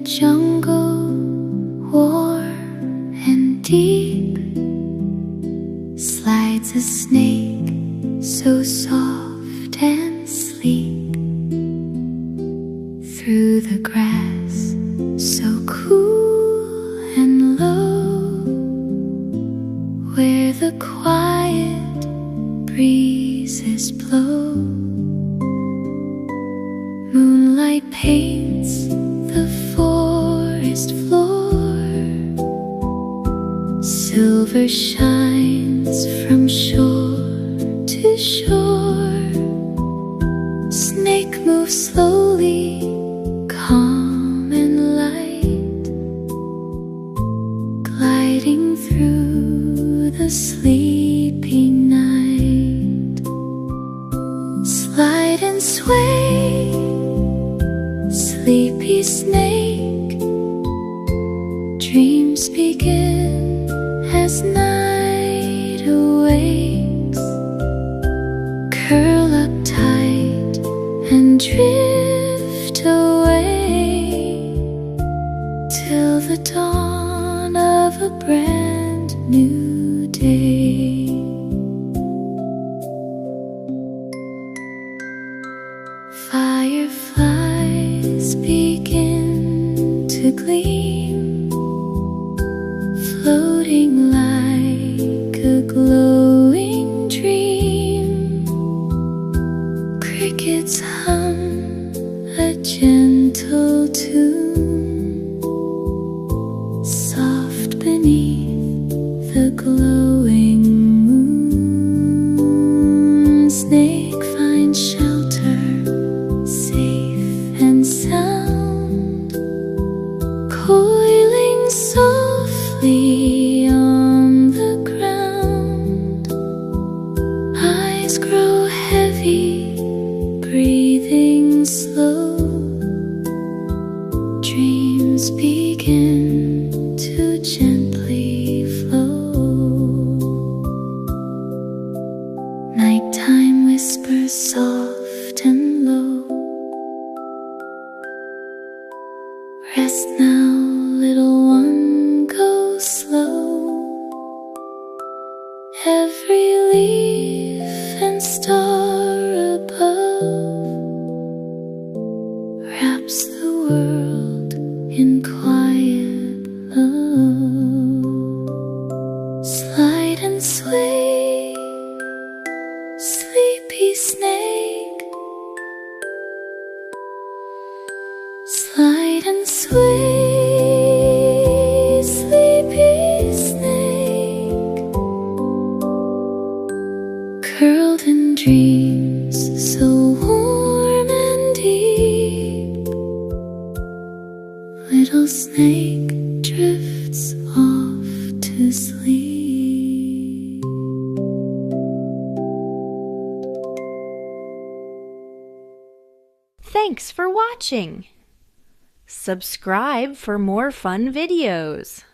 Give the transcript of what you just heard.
jungle, warm and deep, slides a snake so soft and sleek through the grass so cool and low, where the quiet breezes blow. Moonlight paints the forest floor, silver shines from shore to shore. Snake moves slowly, calm and light, gliding through the sleepy night. Slide and sway, sleepy snake, dreams begin as night awakes. Curl up tight and drift away till the dawn of a brand new day. Fireflies begin to gleam, floating like a glowing dream. Crickets hum a gentle tune, soft beneath the glowing moon. Snake finds shelter, safe and sound, coiling softly on the ground. Eyes grow heavy, breathing slow. Dreams begin to gently flow. Nighttime whispers soft and low. Rest now, little one, go slow. Every leaf and star above wraps the world in quiet love. Slide and sway, sleepy snake, slide and sway, sleepy snake, curled in dreams so warm and deep. Little snake drifts off to sleep. Thanks for watching. Subscribe for more fun videos.